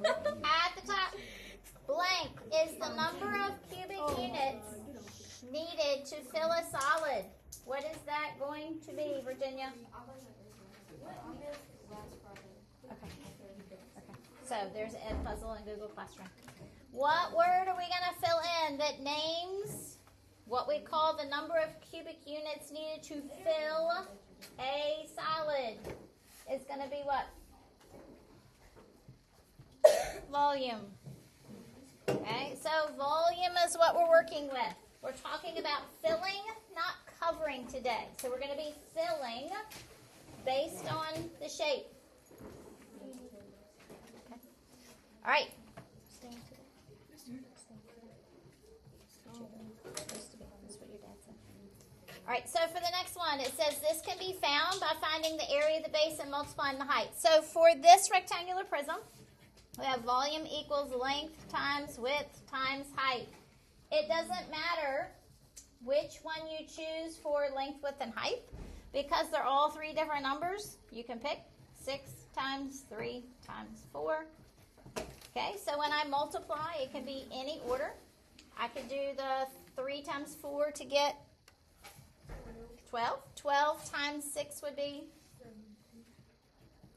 At the top, blank is the number of cubic units needed to fill a solid. What is that going to be, Virginia? Okay. So there's Ed Puzzle in Google Classroom. What word are we going to fill in that names what we call the number of cubic units needed to fill a solid? It's going to be what? Volume. Okay, so volume is what we're working with. We're talking about filling, not covering today. So we're going to be filling based on the shape. Okay. All right. All right, so for the next one, it says this can be found by finding the area of the base and multiplying the height. So for this rectangular prism, we have volume equals length times width times height. It doesn't matter which one you choose for length, width, and height. Because they're all three different numbers, you can pick 6 times 3 times 4. Okay, so when I multiply, it can be any order. I could do the 3 times 4 to get 12. 12 times 6 would be?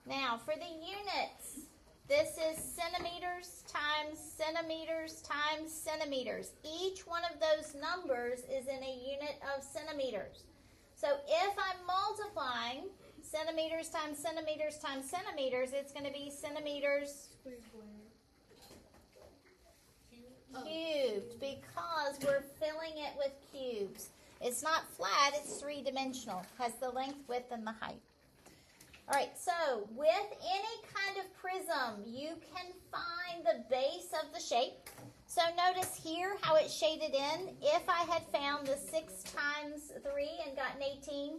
Now, for the units, this is centimeters times centimeters times centimeters. Each one of those numbers is in a unit of centimeters. So if I'm multiplying centimeters times centimeters times centimeters, it's going to be centimeters cubed because we're filling it with cubes. It's not flat, it's three-dimensional. Has the length, width, and the height. All right, so with any kind of prism, you can find the base of the shape. So notice here how it's shaded in. If I had found the 6 times 3 and gotten 18,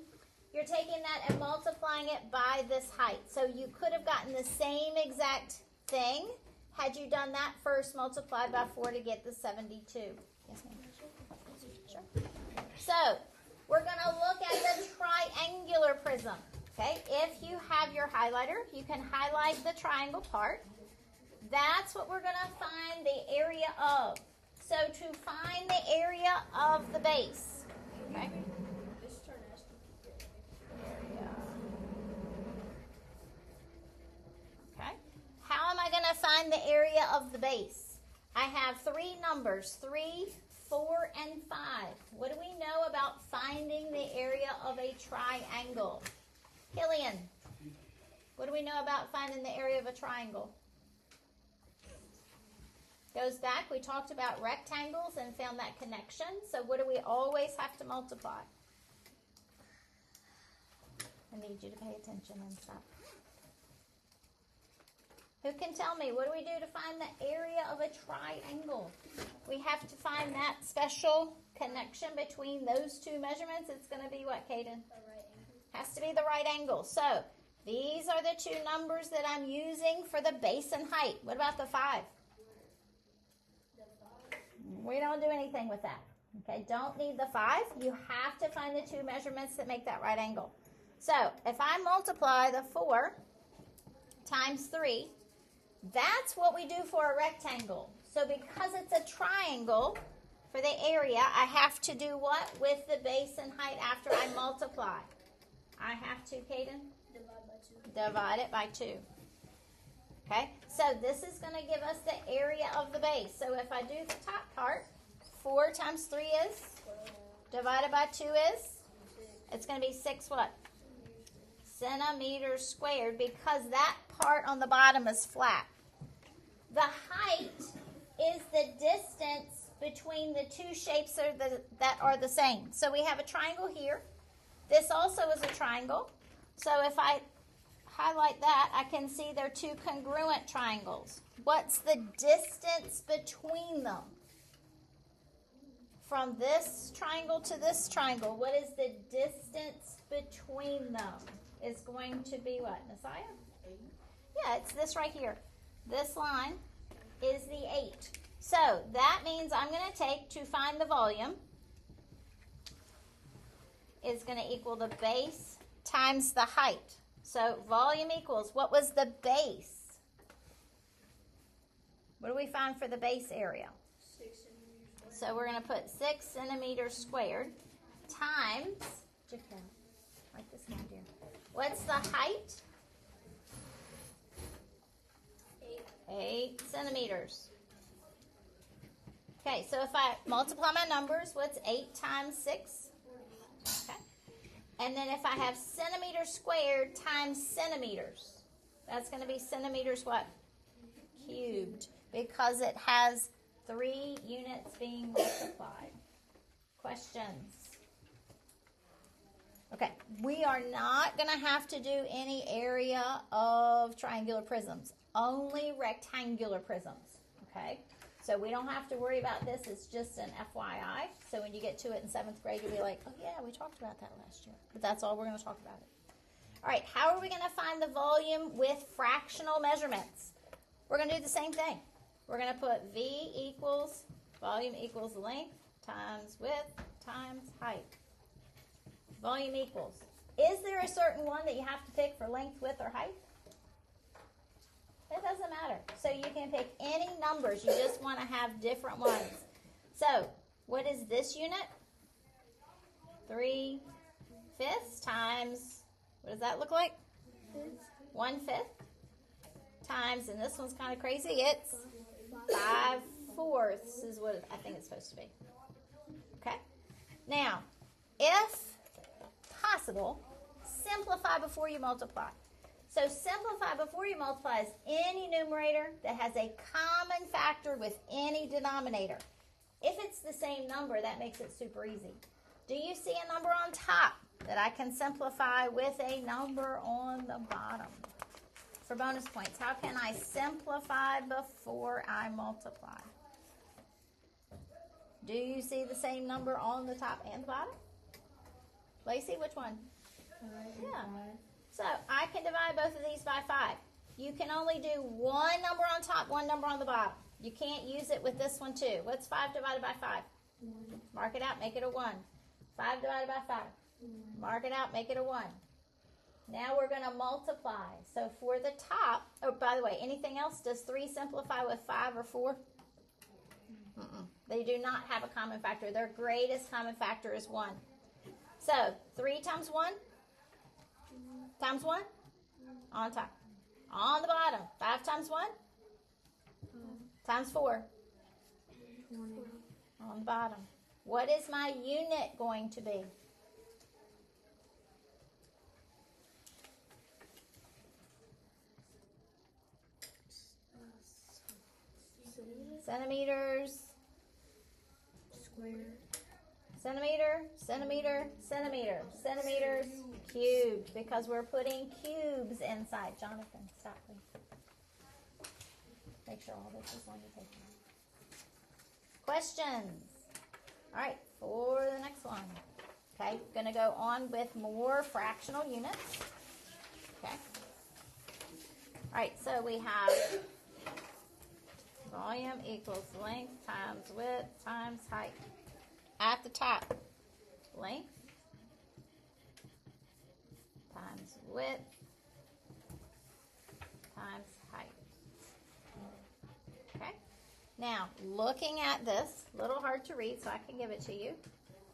you're taking that and multiplying it by this height. So you could have gotten the same exact thing had you done that first, multiplied by 4 to get the 72. Yes, ma'am. Sure. So we're going to look at the triangular prism. Okay, if you have your highlighter, you can highlight the triangle part. That's what we're going to find the area of. So to find the area of the base, okay? Okay. How am I going to find the area of the base? I have 3 numbers, 3, 4, and 5. What do we know about finding the area of a triangle? Killian, what do we know about finding the area of a triangle? Goes back, we talked about rectangles and found that connection. So what do we always have to multiply? I need you to pay attention and stop. Who can tell me, what do we do to find the area of a triangle? We have to find that special connection between those two measurements. It's going to be what, Caden? Has to be the right angle. So these are the 2 numbers that I'm using for the base and height. What about the 5? We don't do anything with that. Okay, don't need the 5. You have to find the 2 measurements that make that right angle. So if I multiply the 4 times 3, that's what we do for a rectangle. So because it's a triangle, for the area, I have to do what with the base and height after I multiply? I have to, Caden? Divide it by 2. Okay, so this is going to give us the area of the base. So if I do the top part, 4 times 3 is? Divided by 2 is? It's going to be 6 what? Centimeters squared, because that part on the bottom is flat. The height is the distance between the 2 shapes that are the same. So we have a triangle here. This also is a triangle. So if I highlight that, I can see they're 2 congruent triangles. What's the distance between them? From this triangle to this triangle, what is the distance between them? Is going to be what, Messiah? Yeah, it's this right here. This line is the 8. So that means I'm going to take, to find the volume, is going to equal the base times the height. So volume equals, what was the base? What do we find for the base area? 6 centimeters. So we're going to put 6 centimeters squared times, write this down, dear. What's the height? 8 centimeters. Okay, so if I multiply my numbers, what's 8 times 6? Okay. And then if I have centimeters squared times centimeters, that's going to be centimeters what? Cubed. Because it has 3 units being multiplied. Questions? Okay, we are not going to have to do any area of triangular prisms. Only rectangular prisms. Okay? So we don't have to worry about this. It's just an FYI. So when you get to it in 7th grade, you'll be like, oh yeah, we talked about that last year. But that's all we're going to talk about it. All right, how are we going to find the volume with fractional measurements? We're going to do the same thing. We're going to put V equals, volume equals length times width times height. Volume equals. Is there a certain one that you have to pick for length, width, or height? It doesn't matter. So you can pick any numbers. You just want to have different ones. So what is this unit? 3/5 times, what does that look like? 1/5 times, and this one's kind of crazy, it's 5/4 is what I think it's supposed to be. Okay? Now, if possible, simplify before you multiply. So simplify before you multiply is any numerator that has a common factor with any denominator. If it's the same number, that makes it super easy. Do you see a number on top that I can simplify with a number on the bottom? For bonus points, how can I simplify before I multiply? Do you see the same number on the top and the bottom? Lacey, which one? Yeah. So I can divide both of these by 5. You can only do one number on top, one number on the bottom. You can't use it with this one too. What's 5 divided by 5? 1. Mark it out, make it a 1. 5 divided by 5. Mark it out, make it a 1. Now we're going to multiply. So for the top, oh, by the way, anything else? Does 3 simplify with 5 or 4? They do not have a common factor. Their greatest common factor is 1. So 3 times 1? Times 1? On top. On the bottom. 5 times 1? Times 4? On the bottom. What is my unit going to be? Centimeters. Square. Centimeter, centimeter, centimeter, centimeters cubed, because we're putting cubes inside. Jonathan, stop please. Make sure all this is on your paper. Questions? All right, for the next one. Okay, going to go on with more fractional units. Okay. All right, so we have volume equals length times width times height. At the top, length times width times height. Okay? Now, looking at this, a little hard to read, so I can give it to you.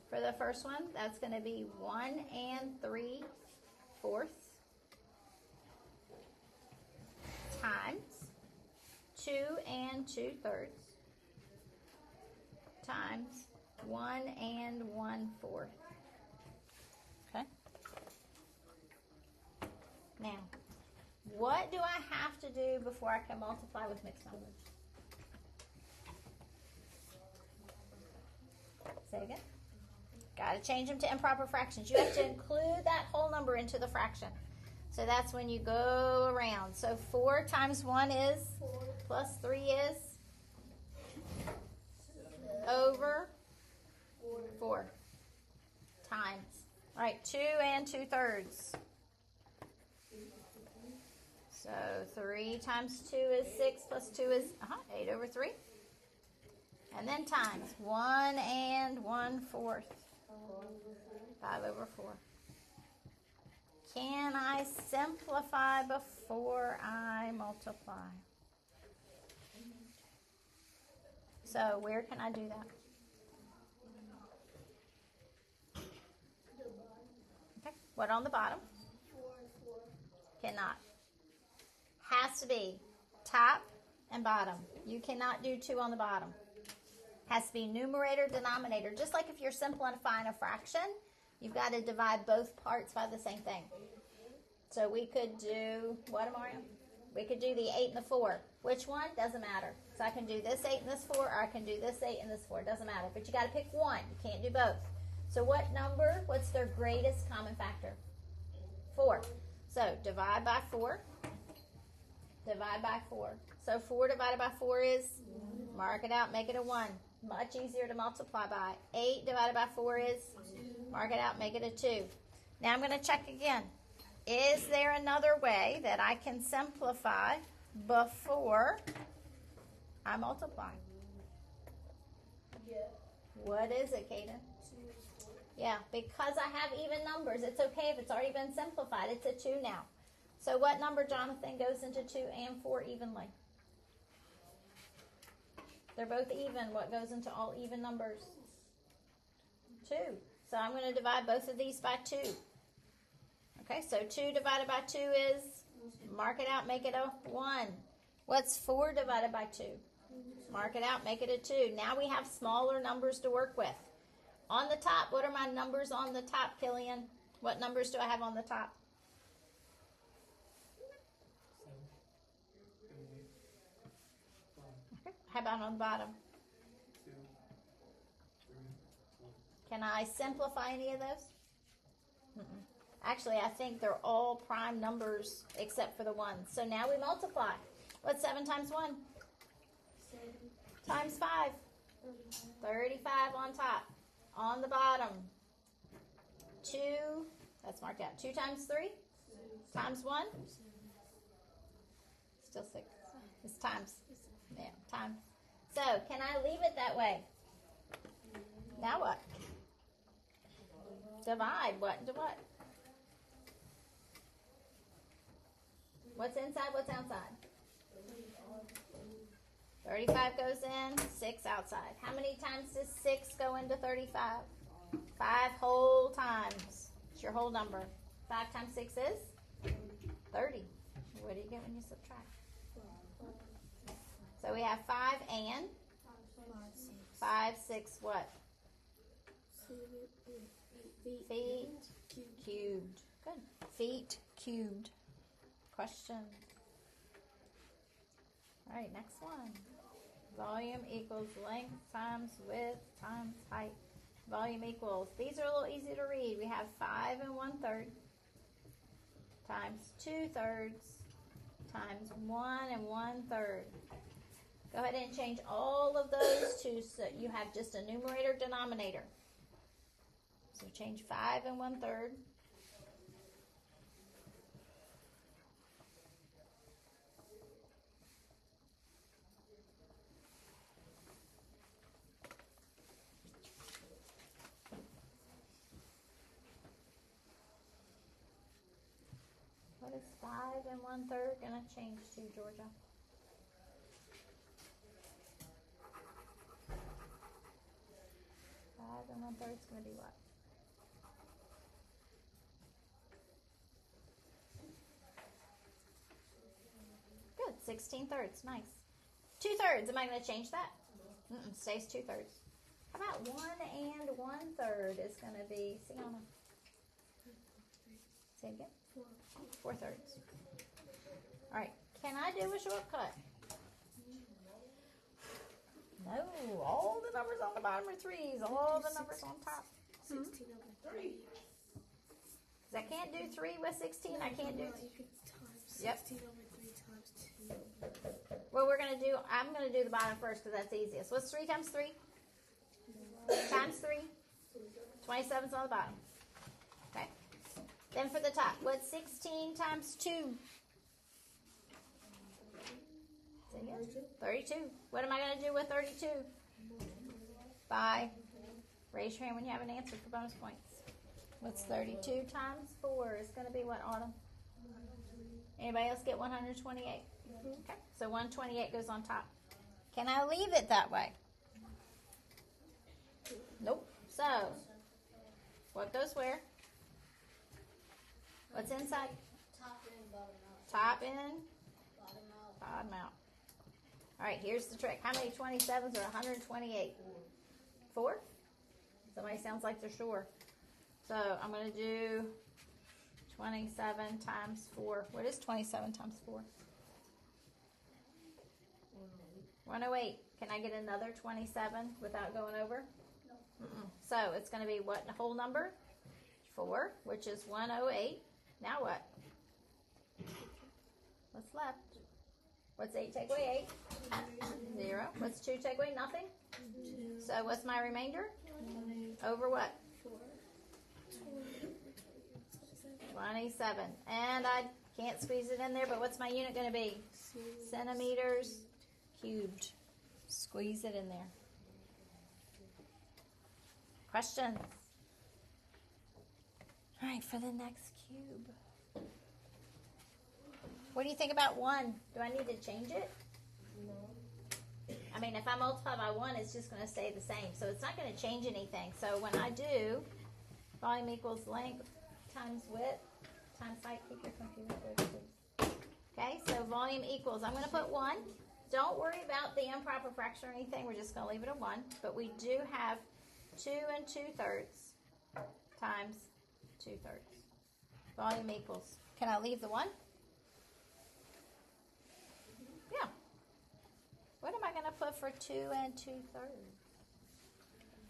For the first one, that's going to be 1 3/4 times 2 2/3 times 1 1/4. Okay? Now, what do I have to do before I can multiply with mixed numbers? Say again? Got to change them to improper fractions. You have to include that whole number into the fraction. So that's when you go around. So 4 times 1 is? 4. Plus 3 is? Over? 4 times. All right, 2 2/3. So 3 times 2 is 6 plus 2 is 8/3. And then times 1 1/4. 5/4. Can I simplify before I multiply? So where can I do that? Okay. What on the bottom? 4 and 4. Cannot. Has to be top and bottom. You cannot do 2 on the bottom. Has to be numerator, denominator. Just like if you're simplifying a fraction, you've got to divide both parts by the same thing. So we could do, what, Mario? We could do the 8 and the 4. Which one? Doesn't matter. So I can do this 8 and this 4, or I can do this 8 and this 4. Doesn't matter. But you got to pick one. You can't do both. So what number, what's their greatest common factor? 4. So divide by 4. Divide by 4. So 4 divided by 4 is, mark it out, make it a 1. Much easier to multiply by. 8 divided by 4 is, mark it out, make it a 2. Now I'm going to check again. Is there another way that I can simplify before I multiply? Yeah. What is it, Kaden? 2 and 4. Yeah, because I have even numbers. It's okay if it's already been simplified. It's a 2 now. So what number, Jonathan, goes into 2 and 4 evenly? They're both even. What goes into all even numbers? 2. So I'm going to divide both of these by 2. Okay, so 2 divided by 2 is, mark it out, make it a 1. What's 4 divided by 2? Mark it out, make it a 2. Now we have smaller numbers to work with. On the top, what are my numbers on the top, Killian? What numbers do I have on the top? Okay. How about on the bottom? Can I simplify any of those? Mm-mm. Actually, I think they're all prime numbers except for the 1. So now we multiply. What's 7 times 1? 7. Times 5. 35 on top. On the bottom. 2. That's marked out. 2 times 3? Times 1? Still 6. It's times. Yeah, times. So, can I leave it that way? Now what? Divide. What into what? What's inside? What's outside? 35 goes in, 6 outside. How many times does 6 go into 35? 5 whole times. It's your whole number. 5 times 6 is? 30. What do you get when you subtract? So we have 5 and? 5, 6 what? Feet cubed. Good. Feet cubed. Question. All right, next one. Volume equals length times width times height. Volume equals, these are a little easy to read. We have 5 and 1/3 times 2/3 times 1 and 1/3. Go ahead and change all of those to, so you have just a numerator denominator. So change 5 and 1/3. What is 5 and 1/3 going to change to, Georgia? 5 and 1/3 is going to be what? Good, 16/3, nice. 2/3, am I going to change that? Stays 2/3. How about 1 and 1/3 is going to be, Sienna? Say it again. 4/3. All right, can I do a shortcut? No, all the numbers on the bottom are 3s, all the numbers on top. 16 over 3. Because I can't do 3 with 16, I can't do... You could times Yep. 16 over 3 times 2. Well, we're going to do, I'm going to do the bottom first because that's easiest. What's 3 times 3? Times 3? 27's on the bottom. Okay. Then for the top, what's 16 times 2? Say again. 32. What am I going to do with 32? By, raise your hand when you have an answer for bonus points. What's 32 times 4? It's going to be what, Autumn? Anybody else get 128? Okay, so 128 goes on top. Can I leave it that way? So, what goes where? What's inside? Top in, bottom out. Top in, Bottom out. bottom out. All right, here's the trick. How many 27s are 128? 4? Somebody sounds like they're sure. So I'm going to do 27 times 4. What is 27 times 4? 108. Can I get another 27 without going over? No. So it's going to be what whole number? 4, which is 108. Now what? What's left? What's 8 take away 8? 0. What's 2 take away? Nothing. 2. So what's my remainder? Over what? 4. 27. And I can't squeeze it in there, but what's my unit going to be? Centimeters cubed. Squeeze it in there. Questions? All right, for the next cube. What do you think about 1? Do I need to change it? No. I mean, if I multiply by 1, it's just going to stay the same. So it's not going to change anything. So when I do, volume equals length times width times height. Keep your computer good, please. Okay, so volume equals, I'm going to put 1. Don't worry about the improper fraction or anything. We're just going to leave it at 1. But we do have 2 2/3 times 2/3. Volume equals. Can I leave the 1? Yeah. What am I going to put for 2 2/3?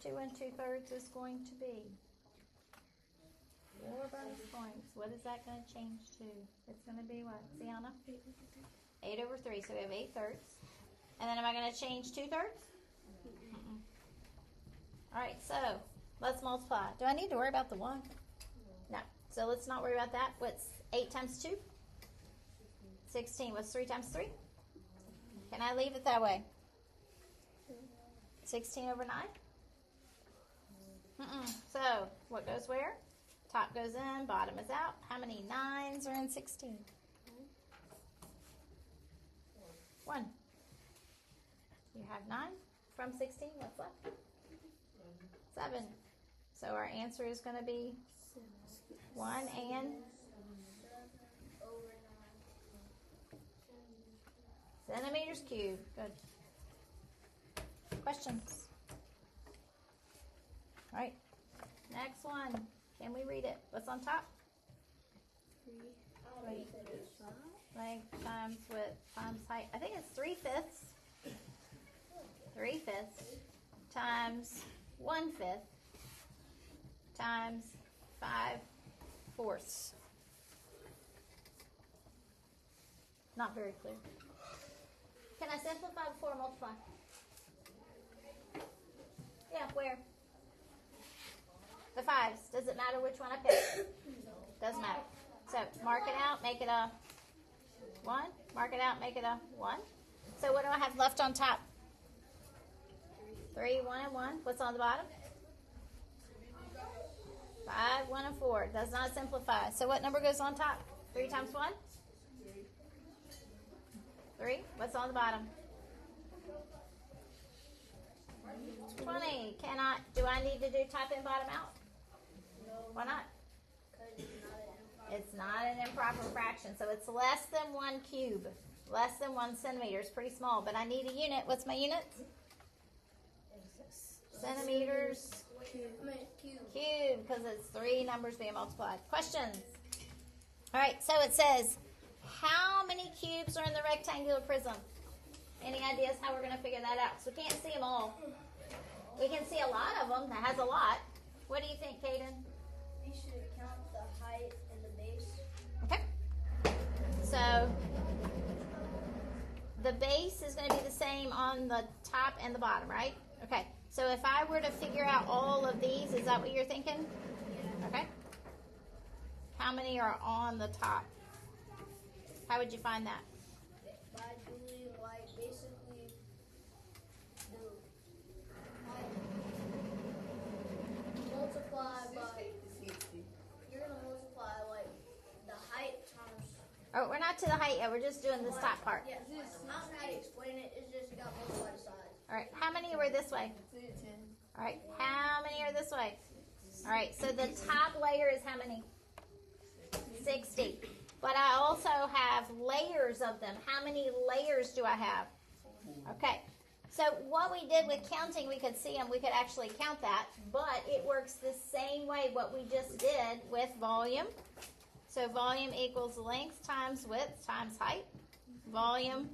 2 2/3 is going to be 4 bonus points. What is that going to change to? It's going to be what, Sienna? 8 over 3. So we have 8/3. And then am I going to change 2/3? All right, so let's multiply. Do I need to worry about the 1? No. So let's not worry about that. What's 8 times 2? 16. What's 3 times 3? Can I leave it that way? 16 over 9? So what goes where? Top goes in, bottom is out. How many 9s are in 16? 1. You have 9 from 16. What's left? 7. So our answer is going to be 1 and centimeters cubed. Good. Questions? All right. Next one. Can we read it? What's on top? 3. Length times width times height. I think it's 3/5. 3/5 times 1/5 times 5/4. Not very clear. Can I simplify before I multiply? Yeah, where? The 5s. Does it matter which one I pick? Doesn't matter. So mark it out, make it a 1. Mark it out, make it a 1. So what do I have left on top? 3, 1, and 1. What's on the bottom? 5, 1, and 4. Does not simplify. So what number goes on top? 3 times 1? 3. What's on the bottom? 20. Do I need to do top and bottom out? Why not? It's not an improper fraction, so it's less than 1 cube. Less than 1 centimeter. It's pretty small, but I need a unit. What's my unit? Centimeters cube, because it's 3 numbers being multiplied. Questions? All right, so it says, how many cubes are in the rectangular prism? Any ideas how we're going to figure that out? So we can't see them all. We can see a lot of them. That has a lot. What do you think, Kaden? We should count the height and the base. Okay. So the base is going to be the same on the top and the bottom, right? Okay. So if I were to figure out all of these, is that what you're thinking? Okay. How many are on the top? How would you find that? By doing like basically the height multiply by, you're going to multiply like the height times. Oh, we're not to the height yet. We're just doing this top part. Yeah, I don't know how to explain it. It's just you got multiply the size. All right. How many were this way? All right, how many are this way? All right, so the top layer is how many? 60. But I also have layers of them. How many layers do I have? Okay, so what we did with counting, we could see them, we could actually count that, but it works the same way what we just did with volume. So volume equals length times width times height. Volume.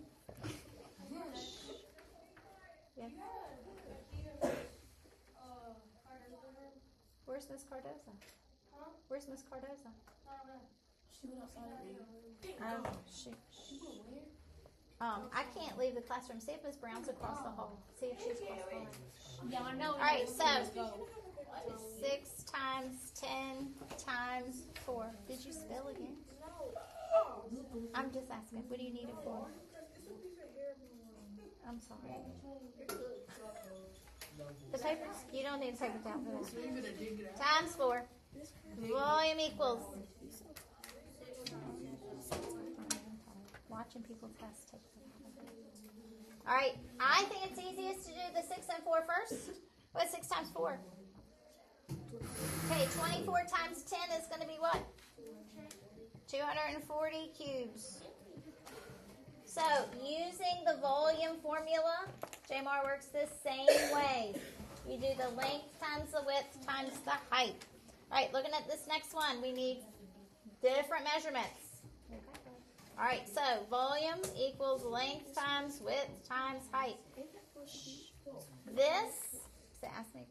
Yeah. Where's Miss Cardoza? Where's Miss Cardoza? She went outside. Oh, shoot. I can't leave the classroom. See if Miss Brown's across the hall. See if she's across the hall. Yeah, I know. All right, so 6 times 10 times 4. Did you spell again? I'm just asking. What do you need it for? I'm sorry. The papers? You don't need to take it down for that. Times 4. Volume equals. Watching people test takes a lot. All right, I think it's easiest to do the 6 and 4 first. What's 6 times 4? Okay, 24 times 10 is going to be what? 240 cubes. So, using the volume formula, Jamar works the same way. You do the length times the width times the height. All right, looking at this next one, we need different measurements. All right, so volume equals length times width times height. This, ask me.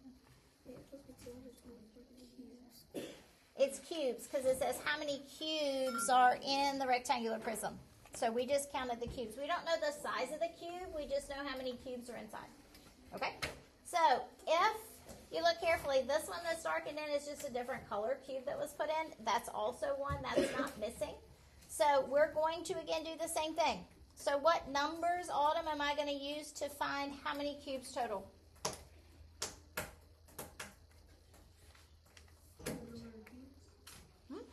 It's cubes because it says how many cubes are in the rectangular prism. So we just counted the cubes. We don't know the size of the cube. We just know how many cubes are inside. Okay? So if you look carefully, this one that's darkened in is just a different color cube that was put in. That's also one that's not missing. So we're going to, again, do the same thing. So what numbers, Autumn, am I going to use to find how many cubes total?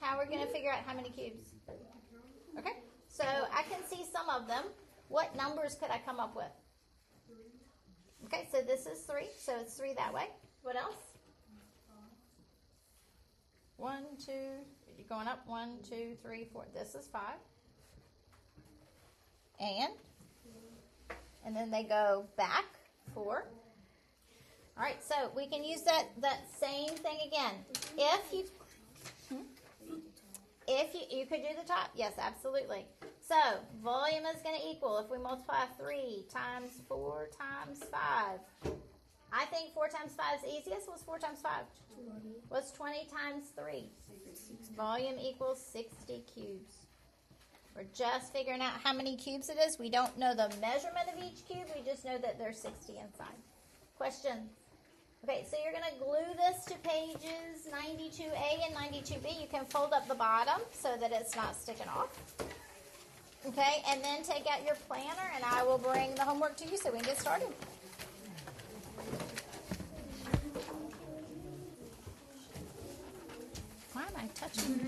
How are we going to figure out how many cubes? Okay, so I can see some of them. What numbers could I come up with? Okay, so this is 3, so it's 3 that way. What else? 1, 2, you're going up, 1, 2, 3, 4. This is 5. And then they go back, 4. All right, so we can use that same thing again. If you could do the top, yes, absolutely. So volume is going to equal, if we multiply 3 times 4 times 5. I think 4 times 5 is easiest. What's 4 times 5? 20. What's 20 times 3? Volume equals 60 cubes. We're just figuring out how many cubes it is. We don't know the measurement of each cube. We just know that there's 60 inside. Questions? Okay, so you're going to glue this to pages 92A and 92B. You can fold up the bottom so that it's not sticking off. Okay, and then take out your planner, and I will bring the homework to you so we can get started. Why am I touching